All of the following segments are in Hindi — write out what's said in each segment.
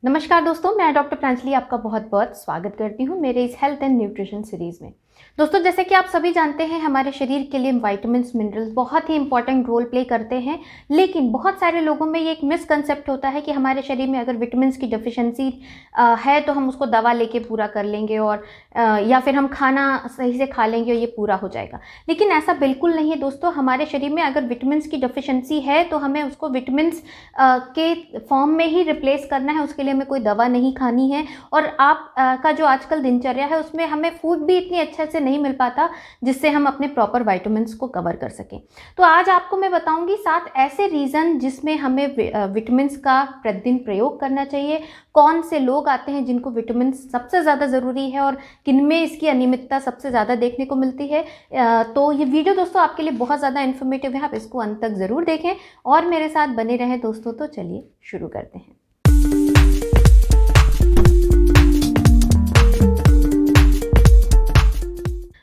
नमस्कार दोस्तों, मैं डॉक्टर प्रांजलि आपका बहुत बहुत स्वागत करती हूँ मेरे इस हेल्थ एंड न्यूट्रिशन सीरीज़ में। दोस्तों, जैसे कि आप सभी जानते हैं, हमारे शरीर के लिए विटामिन्स मिनरल्स बहुत ही इंपॉर्टेंट रोल प्ले करते हैं। लेकिन बहुत सारे लोगों में ये एक मिसकंसेप्ट होता है कि हमारे शरीर में अगर विटामिन्स की डेफिशिएंसी है तो हम उसको दवा लेके पूरा कर लेंगे और या फिर हम खाना सही से खा लेंगे और ये पूरा हो जाएगा। लेकिन ऐसा बिल्कुल नहीं है दोस्तों। हमारे शरीर में अगर विटामिन्स की डेफिशिएंसी है तो हमें उसको विटामिन्स के फॉर्म में ही रिप्लेस करना है, उसके लिए हमें कोई दवा नहीं खानी है। और आप का जो आजकल दिनचर्या है उसमें हमें फूड भी इतनी अच्छे से नहीं मिल पाता जिससे हम अपने प्रॉपर विटामिन्स को कवर कर सकें। तो आज आपको मैं बताऊंगी 7 ऐसे रीज़न जिसमें हमें विटामिन्स का प्रतिदिन प्रयोग करना चाहिए। कौन से लोग आते हैं जिनको विटामिन सबसे ज़्यादा ज़रूरी है और किनमें इसकी अनियमितता सबसे ज़्यादा देखने को मिलती है। तो ये वीडियो दोस्तों आपके लिए बहुत ज़्यादा इन्फॉर्मेटिव है, आप इसको अंत तक ज़रूर देखें और मेरे साथ बने रहें दोस्तों। तो चलिए शुरू करते हैं।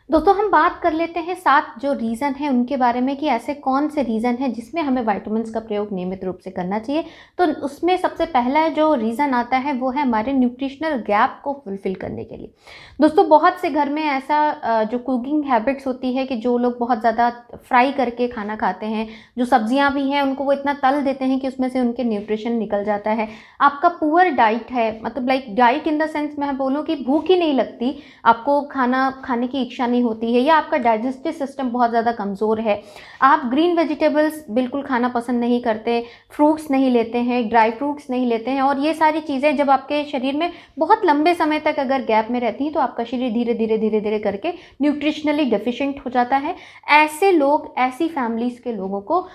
दोस्तों, हम बात कर लेते हैं 7 जो रीज़न है उनके बारे में कि ऐसे कौन से रीज़न हैं जिसमें हमें विटामिन्स का प्रयोग नियमित रूप से करना चाहिए। तो उसमें सबसे पहला जो रीज़न आता है वो है हमारे न्यूट्रिशनल गैप को फुलफ़िल करने के लिए। दोस्तों, बहुत से घर में ऐसा जो कुकिंग हैबिट्स होती है कि जो लोग बहुत ज़्यादा फ्राई करके खाना खाते हैं, जो सब्जियाँ भी हैं उनको वो इतना तल देते हैं कि उसमें से उनके न्यूट्रिशन निकल जाता है। आपका पुअर डाइट है, मतलब like diet in the sense मैं बोलूँ कि भूख ही नहीं लगती, आपको खाना खाने की इच्छा नहीं होती है, या आपका डाइजेस्टिव सिस्टम बहुत ज़्यादा कमज़ोर है, आप ग्रीन वेजिटेबल्स बिल्कुल खाना पसंद नहीं करते, फ्रूट्स नहीं लेते हैं, ड्राई फ्रूट्स नहीं लेते हैं, और ये सारी चीज़ें जब आपके शरीर में बहुत लंबे समय तक अगर गैप में रहती हैं तो आपका शरीर धीरे धीरे करके न्यूट्रिशनली डेफिशिएंट हो जाता है। ऐसे लोग, ऐसी फैमिलीज़ के लोगों को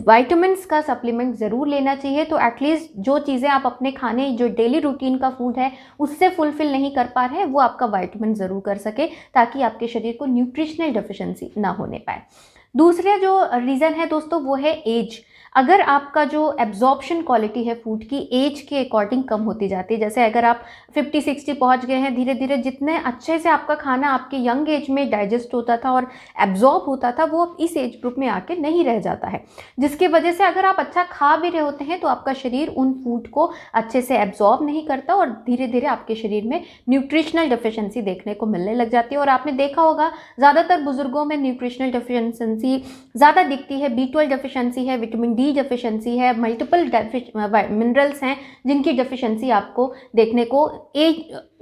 विटामिन्स का सप्लीमेंट ज़रूर लेना चाहिए। तो एटलीस्ट जो चीज़ें आप अपने खाने, जो डेली रूटीन का फूड है उससे फुलफ़िल नहीं कर पा रहे हैं, वो आपका विटामिन ज़रूर कर सके ताकि आपके शरीर को न्यूट्रिशनल डेफिशिएंसी ना होने पाए। दूसरा जो रीज़न है दोस्तों वो है एज। अगर आपका जो एब्जॉर्प्शन क्वालिटी है फूड की एज के अकॉर्डिंग कम होती जाती है, जैसे अगर आप 50-60 पहुंच गए हैं, धीरे धीरे जितने अच्छे से आपका खाना आपके यंग एज में डाइजेस्ट होता था और एब्जॉर्ब होता था वो अब इस एज ग्रुप में आके नहीं रह जाता है, जिसकी वजह से अगर आप अच्छा खा भी रहे होते हैं तो आपका शरीर उन फूड को अच्छे से एब्जॉर्ब नहीं करता और धीरे धीरे आपके शरीर में न्यूट्रिशनल डेफिशिएंसी देखने को मिलने लग जाती है। और आपने देखा होगा ज़्यादातर बुजुर्गों में न्यूट्रिशनल डेफिशिएंसी ज़्यादा दिखती है। B12 डेफिशिएंसी है, विटामिन डी डेफिशिएंसी है, मल्टीपल मिनरल्स हैं जिनकी डेफिशिएंसी आपको देखने को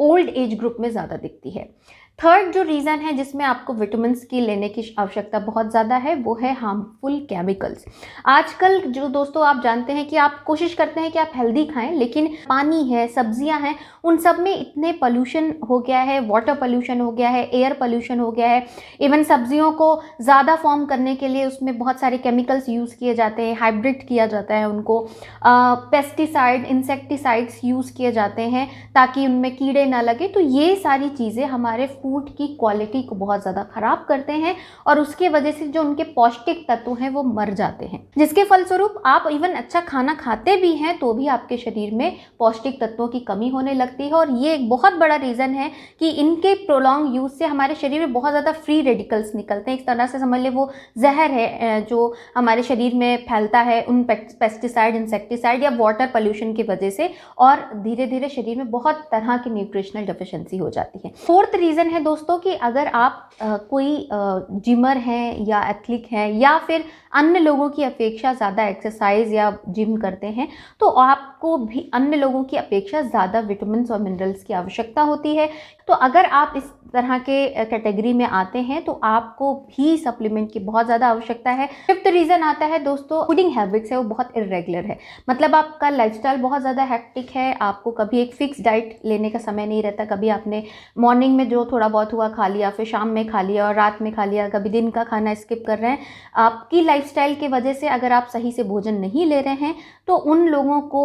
ओल्ड एज ग्रुप में ज़्यादा दिखती है। थर्ड जो रीज़न है जिसमें आपको विटामिन्स की लेने की आवश्यकता बहुत ज़्यादा है वो है हार्मफुल केमिकल्स। आजकल जो दोस्तों आप जानते हैं कि आप कोशिश करते हैं कि आप हेल्दी खाएं, लेकिन पानी है, सब्जियां हैं, उन सब में इतने पोल्यूशन हो गया है, वाटर पोल्यूशन हो गया है, एयर पोल्यूशन हो गया है। इवन सब्जियों को ज़्यादा फॉर्म करने के लिए उसमें बहुत सारे केमिकल्स यूज़ किए जाते हैं, हाइब्रिड किया जाता है उनको, पेस्टिसाइड, इंसेक्टिसाइड्स यूज़ किए जाते हैं ताकि उनमें कीड़े ना लगे। तो ये सारी चीज़ें हमारे फूड की क्वालिटी को बहुत ज़्यादा ख़राब करते हैं और उसके वजह से जो उनके पौष्टिक तत्व हैं वो मर जाते हैं, जिसके फलस्वरूप आप इवन अच्छा खाना खाते भी हैं तो भी आपके शरीर में पौष्टिक तत्वों की कमी होने लगती है। और ये एक बहुत बड़ा रीज़न है कि इनके प्रोलॉन्ग यूज़ से हमारे शरीर में बहुत ज़्यादा फ्री रेडिकल्स निकलते हैं। एक तरह से समझ ले वो जहर है जो हमारे शरीर में फैलता है उन पेस्टिसाइड, इंसेक्टिसाइड या वाटर पोल्यूशन की वजह से, और धीरे धीरे शरीर में बहुत तरह की न्यूट्रिशनल डेफिशिएंसी हो जाती है। फोर्थ रीज़न है दोस्तों कि अगर आप कोई जिमर हैं या एथलीट हैं या फिर अन्य लोगों की अपेक्षा ज़्यादा एक्सरसाइज या जिम करते हैं तो आपको भी अन्य लोगों की अपेक्षा ज़्यादा विटामिन्स और मिनरल्स की आवश्यकता होती है। तो अगर आप इस तरह के कैटेगरी में आते हैं तो आपको भी सप्लीमेंट की बहुत ज़्यादा आवश्यकता है। फिफ्थ रीज़न आता है दोस्तों, फूडिंग हैबिट्स है वो बहुत इरेगुलर है, मतलब आपका लाइफस्टाइल बहुत ज़्यादा हेक्टिक है, आपको कभी एक फिक्स डाइट लेने का समय नहीं रहता। कभी आपने मॉर्निंग में जो थोड़ा बहुत हुआ खा लिया, फिर शाम में खा लिया और रात में खा लिया, कभी दिन का खाना स्किप कर रहे हैं। आपकी लाइफस्टाइल की वजह से अगर आप सही से भोजन नहीं ले रहे हैं तो उन लोगों को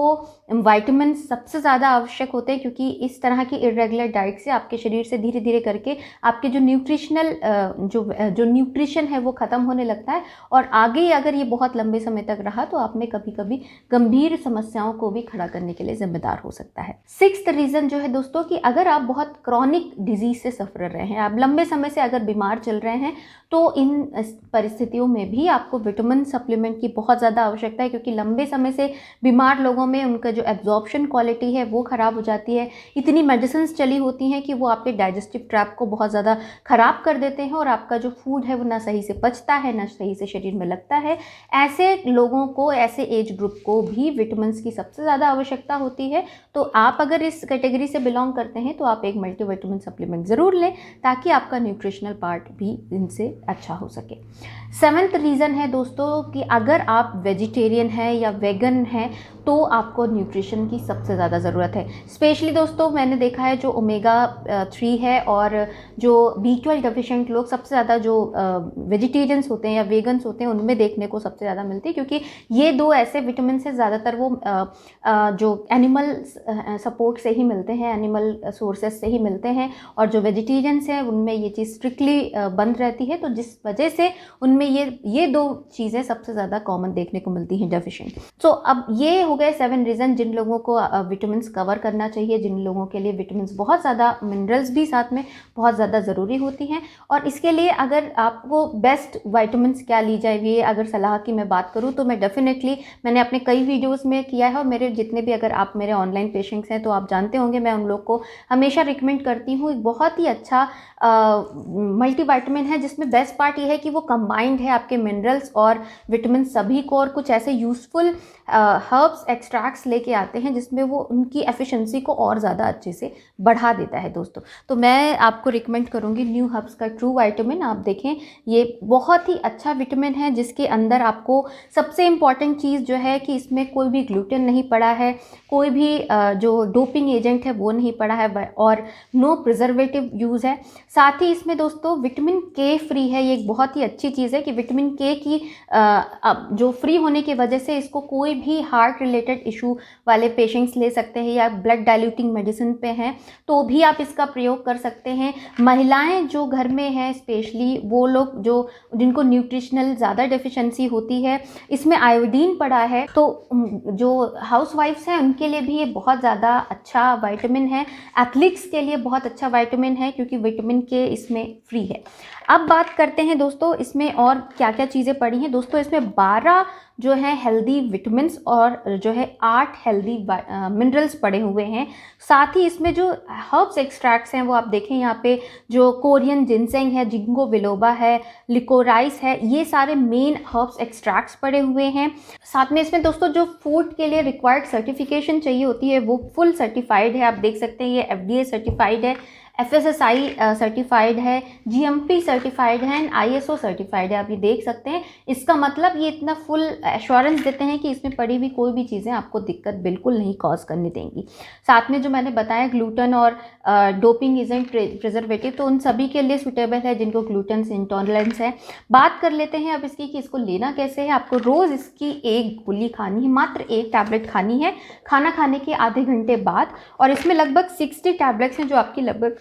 विटामिन सबसे ज़्यादा आवश्यक होते हैं, क्योंकि इस तरह की इरेगुलर डाइट से आपके शरीर से धीरे धीरे करके आपके जो न्यूट्रिशनल जो न्यूट्रिशन है वो ख़त्म होने लगता है और आगे अगर ये बहुत लंबे समय तक रहा तो आप में कभी कभी गंभीर समस्याओं को भी खड़ा करने के लिए जिम्मेदार हो सकता है। सिक्स्थ रीज़न जो है दोस्तों कि अगर आप बहुत क्रॉनिक डिजीज से सफ़र रहे हैं, आप लंबे समय से अगर बीमार चल रहे हैं, तो इन परिस्थितियों में भी आपको विटामिन सप्लीमेंट की बहुत ज़्यादा आवश्यकता है, क्योंकि लंबे समय से बीमार लोगों में उनका जो एब्जॉर्प्शन क्वालिटी है वो ख़राब हो जाती है। इतनी मेडिसिन्स चली होती हैं कि वो आपके डाइजेस्टिव ट्रैप को बहुत ज़्यादा ख़राब कर देते हैं और आपका जो फूड है वो ना सही से पचता है, ना सही से शरीर में लगता है। ऐसे लोगों को, ऐसे एज ग्रुप को भी विटामिन की सबसे ज़्यादा आवश्यकता होती है। तो आप अगर इस कैटेगरी से बिलोंग करते हैं तो आप एक मल्टीविटामिन सप्लीमेंट ज़रूर लें, ताकि आपका न्यूट्रिशनल पार्ट भी इनसे अच्छा हो सके। 7th रीज़न है दोस्तों कि अगर आप वेजिटेरियन हैं या वेगन हैं तो आपको न्यूट्रिशन की सबसे ज़्यादा ज़रूरत है। स्पेशली दोस्तों मैंने देखा है जो ओमेगा 3 है और जो B12 डेफिशिएंट लोग सबसे ज़्यादा जो वेजिटेरियंस होते हैं या वेगन्स होते हैं उनमें देखने को सबसे ज़्यादा मिलती है, क्योंकि ये दो ऐसे विटामिन से ज़्यादातर वो जो एनिमल सपोर्ट से ही मिलते हैं, एनिमल सोर्सेज से ही मिलते हैं, और जो वेजिटेरियंस हैं उनमें ये चीज़ स्ट्रिक्टली बंद रहती है, तो जिस वजह से उनमें ये दो चीज़ें सबसे ज़्यादा कॉमन देखने को मिलती हैं डेफिशिएंट। सो अब ये हो गए 7 रीज़न जिन लोगों को विटामिन कवर करना चाहिए, जिन लोगों के लिए विटामिन बहुत ज़्यादा, मिनरल्स भी साथ में बहुत ज़्यादा ज़रूरी होती हैं। और इसके लिए अगर आपको बेस्ट विटामिन क्या ली जाए, ये अगर सलाह की मैं बात करूँ तो मैं डेफिनेटली, मैंने अपने कई वीडियोस में किया है, और मेरे जितने भी, अगर आप मेरे ऑनलाइन पेशेंट्स हैं तो आप जानते होंगे, मैं उन लोग को हमेशा रिकमेंड करती हूँ एक बहुत ही अच्छा मल्टीविटामिन है, जिसमें बेस्ट पार्ट ये है कि वो कंबाइंड है आपके मिनरल्स और विटामिन सभी को, और कुछ ऐसे यूज़फुल हर्ब्स एक्सट्रैक्ट्स लेके आते हैं जिसमें वो उनकी एफिशिएंसी को और ज़्यादा अच्छे से बढ़ा देता है दोस्तों। तो मैं आपको रिकमेंड करूँगी न्यू हर्ब्स का ट्रू विटामिन। आप देखें, ये बहुत ही अच्छा विटामिन है, जिसके अंदर आपको सबसे इम्पॉर्टेंट चीज़ जो है कि इसमें कोई भी ग्लूटेन नहीं पड़ा है, कोई भी जो डोपिंग एजेंट है वो नहीं पड़ा है, और नो प्रिजर्वेटिव यूज़ है। साथ ही इसमें दोस्तों विटामिन के फ्री है। ये एक बहुत ही अच्छी चीज़ है कि विटामिन के की जो फ्री होने की वजह से इसको कोई भी हार्ट रिलेटेड इशू वाले पेशेंट्स ले सकते हैं, या ब्लड डाइल्यूटिंग मेडिसिन पे हैं तो भी आप इसका प्रयोग कर सकते हैं। महिलाएं जो घर में हैं, स्पेशली वो लोग जो जिनको न्यूट्रिशनल ज़्यादा डेफिशिएंसी होती है, इसमें आयोडीन पड़ा है, तो जो हाउसवाइफ्स हैं उनके लिए भी ये बहुत ज़्यादा अच्छा विटामिन है। एथलीट्स के लिए बहुत अच्छा विटामिन है, क्योंकि विटामिन के इसमें फ्री है। अब बात करते हैं दोस्तों इसमें और क्या क्या चीज़ें पड़ी हैं। दोस्तों इसमें 12 जो है हेल्दी विटामिन्स और जो है 8 हेल्दी मिनरल्स पड़े हुए हैं। साथ ही इसमें जो हर्ब्स एक्सट्रैक्ट्स हैं वो आप देखें, यहाँ पे जो कोरियन जिनसेंग है, जिंगो बिलोबा है, लिकोराइस है, ये सारे मेन हर्ब्स एक्सट्रैक्ट्स पड़े हुए हैं। साथ में इसमें दोस्तों जो फूड के लिए रिक्वायर्ड सर्टिफिकेशन चाहिए होती है वो फुल सर्टिफाइड है। आप देख सकते हैं ये FDA सर्टिफाइड है, FSSAI सर्टिफाइड है, GMP सर्टिफाइड है एंड ISO सर्टिफाइड है। आप ये देख सकते हैं, इसका मतलब ये इतना फुल एश्योरेंस देते हैं कि इसमें पड़ी हुई कोई भी चीज़ें आपको दिक्कत बिल्कुल नहीं कॉज करने देंगी। साथ में जो मैंने बताया ग्लूटेन और डोपिंग एजेंट, प्रिजर्वेटिव, तो उन सभी के लिए सूटेबल है जिनको ग्लूटेन से इंटॉलरेंस है। बात कर लेते हैं अब इसकी कि इसको लेना कैसे है। आपको रोज़ इसकी एक गोली खानी है, मात्र एक टैबलेट खानी है खाना खाने के आधे घंटे बाद, और इसमें लगभग 60 टैबलेट्स हैं जो आपकी लगभग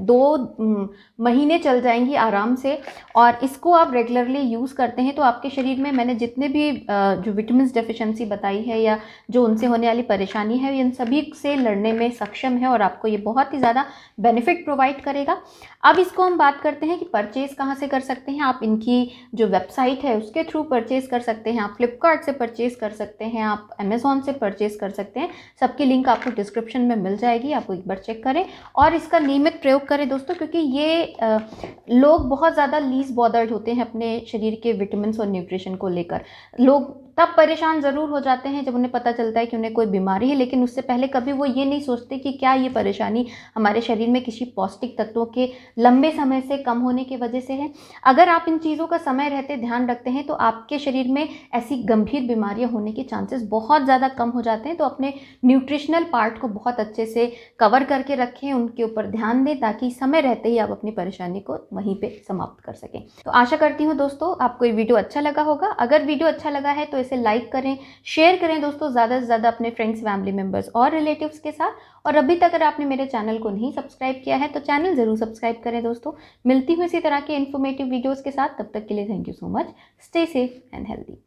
2 महीने चल जाएंगी आराम से। और इसको आप रेगुलरली यूज़ करते हैं तो आपके शरीर में, मैंने जितने भी जो विटामिन डेफिशिएंसी बताई है या जो उनसे होने वाली परेशानी है, इन सभी से लड़ने में सक्षम है और आपको ये बहुत ही ज़्यादा बेनिफिट प्रोवाइड करेगा। अब इसको हम बात करते हैं कि परचेज़ कहाँ से कर सकते हैं। आप इनकी जो वेबसाइट है उसके थ्रू परचेज़ कर सकते हैं, आप फ्लिपकार्ट से परचेज़ कर सकते हैं, आप अमेज़ॉन से परचेज़ कर सकते हैं। सबकी लिंक आपको डिस्क्रिप्शन में मिल जाएगी, आप एक बार चेक करें और इसका नियमित प्रयोग करें दोस्तों, क्योंकि ये लोग बहुत ज़्यादा लीस्ट बॉदर्ड होते हैं अपने शरीर के विटामिन और न्यूट्रिशन को लेकर। लोग तब परेशान ज़रूर हो जाते हैं जब उन्हें पता चलता है कि उन्हें कोई बीमारी है, लेकिन उससे पहले कभी वो ये नहीं सोचते कि क्या ये परेशानी हमारे शरीर में किसी पौष्टिक तत्वों के लंबे समय से कम होने की वजह से है। अगर आप इन चीज़ों का समय रहते ध्यान रखते हैं तो आपके शरीर में ऐसी गंभीर बीमारियां होने के चांसेस बहुत ज़्यादा कम हो जाते हैं। तो अपने न्यूट्रिशनल पार्ट को बहुत अच्छे से कवर करके रखें, उनके ऊपर ध्यान दें, ताकि समय रहते ही आप अपनी परेशानी को वहीं पर समाप्त कर सकें। तो आशा करती हूँ दोस्तों आपको ये वीडियो अच्छा लगा होगा। अगर वीडियो अच्छा लगा है तो इसे लाइक करें, शेयर करें दोस्तों ज़्यादा से ज़्यादा अपने फ्रेंड्स, फैमिली मेम्बर्स और रिलेटिव्स के साथ। और अभी तक अगर आपने मेरे चैनल को नहीं सब्सक्राइब किया है तो चैनल ज़रूर सब्सक्राइब करें दोस्तों। मिलती हूँ इसी तरह के इन्फॉर्मेटिव वीडियोज़ के साथ, तब तक के लिए thank you so much. Stay safe and healthy.